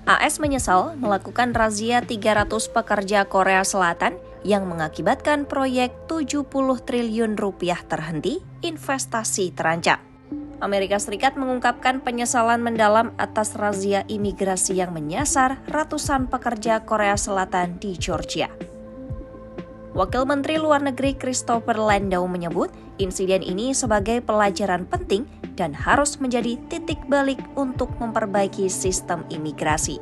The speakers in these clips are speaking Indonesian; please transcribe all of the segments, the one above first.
AS menyesal melakukan razia 300 pekerja Korea Selatan yang mengakibatkan proyek 70 triliun rupiah terhenti, investasi terancam. Amerika Serikat mengungkapkan penyesalan mendalam atas razia imigrasi yang menyasar ratusan pekerja Korea Selatan di Georgia. Wakil Menteri Luar Negeri Christopher Landau menyebut insiden ini sebagai pelajaran penting dan harus menjadi titik balik untuk memperbaiki sistem imigrasi.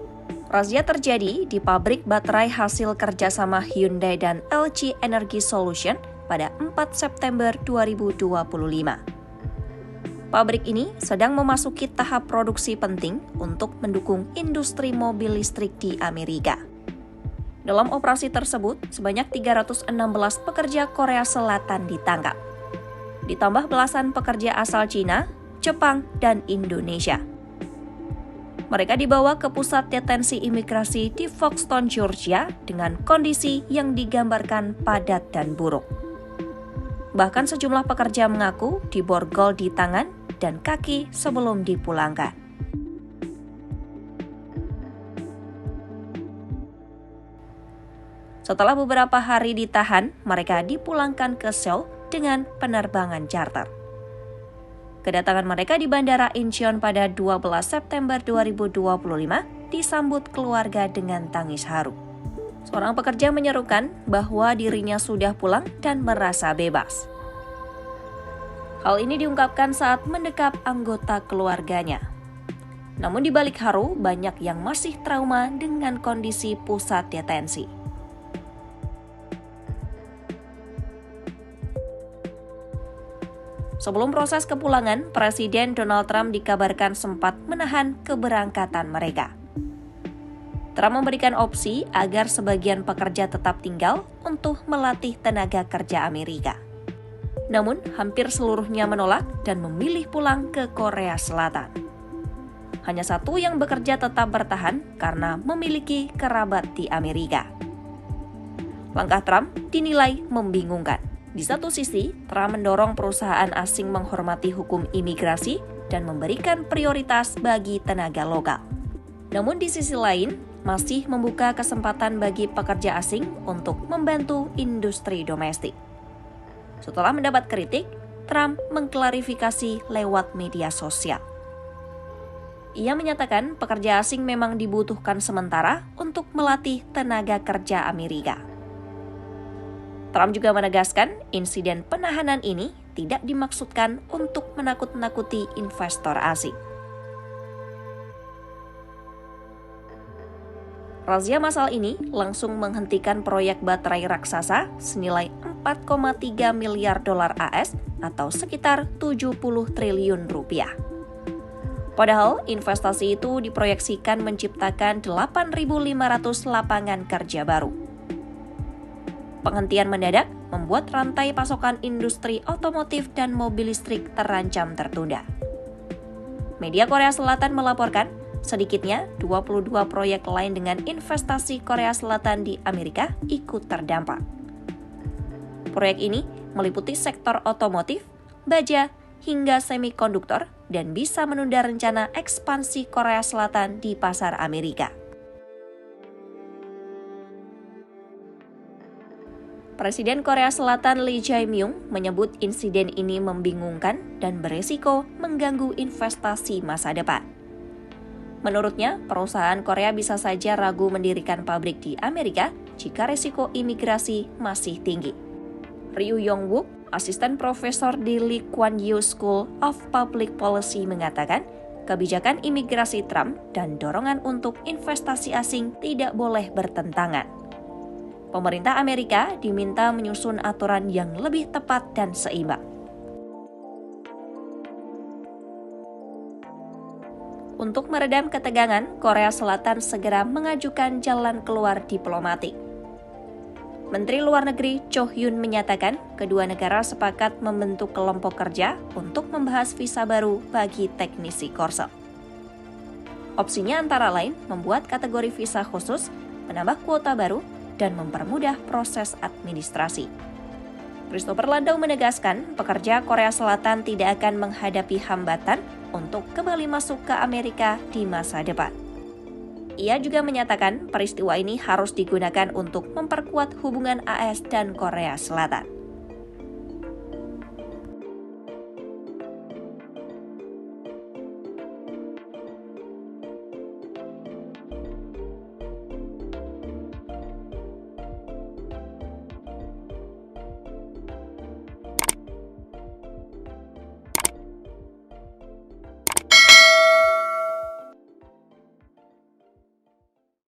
Razia terjadi di pabrik baterai hasil kerjasama Hyundai dan LG Energy Solution pada 4 September 2025. Pabrik ini sedang memasuki tahap produksi penting untuk mendukung industri mobil listrik di Amerika. Dalam operasi tersebut, sebanyak 316 pekerja Korea Selatan ditangkap. Ditambah belasan pekerja asal Cina, Jepang, dan Indonesia. Mereka dibawa ke pusat detensi imigrasi di Foxton, Georgia dengan kondisi yang digambarkan padat dan buruk. Bahkan sejumlah pekerja mengaku diborgol di tangan dan kaki sebelum dipulangkan. Setelah beberapa hari ditahan, mereka dipulangkan ke Seoul dengan penerbangan charter. Kedatangan mereka di Bandara Incheon pada 12 September 2025 disambut keluarga dengan tangis haru. Seorang pekerja menyerukan bahwa dirinya sudah pulang dan merasa bebas. Hal ini diungkapkan saat mendekap anggota keluarganya. Namun di balik haru, banyak yang masih trauma dengan kondisi pusat detensi. Sebelum proses kepulangan, Presiden Donald Trump dikabarkan sempat menahan keberangkatan mereka. Trump memberikan opsi agar sebagian pekerja tetap tinggal untuk melatih tenaga kerja Amerika. Namun, hampir seluruhnya menolak dan memilih pulang ke Korea Selatan. Hanya satu yang bekerja tetap bertahan karena memiliki kerabat di Amerika. Langkah Trump dinilai membingungkan. Di satu sisi, Trump mendorong perusahaan asing menghormati hukum imigrasi dan memberikan prioritas bagi tenaga lokal. Namun di sisi lain, masih membuka kesempatan bagi pekerja asing untuk membantu industri domestik. Setelah mendapat kritik, Trump mengklarifikasi lewat media sosial. Ia menyatakan pekerja asing memang dibutuhkan sementara untuk melatih tenaga kerja Amerika. Trump juga menegaskan insiden penahanan ini tidak dimaksudkan untuk menakut-nakuti investor asing. Razia massal ini langsung menghentikan proyek baterai raksasa senilai 4,3 miliar dolar AS atau sekitar 70 triliun rupiah. Padahal investasi itu diproyeksikan menciptakan 8.500 lapangan kerja baru. Penghentian mendadak membuat rantai pasokan industri otomotif dan mobil listrik terancam tertunda. Media Korea Selatan melaporkan sedikitnya 22 proyek lain dengan investasi Korea Selatan di Amerika ikut terdampak. Proyek ini meliputi sektor otomotif, baja, hingga semikonduktor dan bisa menunda rencana ekspansi Korea Selatan di pasar Amerika. Presiden Korea Selatan Lee Jae-myung menyebut insiden ini membingungkan dan beresiko mengganggu investasi masa depan. Menurutnya, perusahaan Korea bisa saja ragu mendirikan pabrik di Amerika jika risiko imigrasi masih tinggi. Ryu Yong-wook, asisten profesor di Lee Kuan Yew School of Public Policy mengatakan, kebijakan imigrasi Trump dan dorongan untuk investasi asing tidak boleh bertentangan. Pemerintah Amerika diminta menyusun aturan yang lebih tepat dan seimbang. Untuk meredam ketegangan, Korea Selatan segera mengajukan jalan keluar diplomatik. Menteri Luar Negeri Cho Hyun menyatakan kedua negara sepakat membentuk kelompok kerja untuk membahas visa baru bagi teknisi Korsel. Opsinya antara lain membuat kategori visa khusus, menambah kuota baru, dan mempermudah proses administrasi. Christopher Landau menegaskan pekerja Korea Selatan tidak akan menghadapi hambatan untuk kembali masuk ke Amerika di masa depan. Ia juga menyatakan peristiwa ini harus digunakan untuk memperkuat hubungan AS dan Korea Selatan.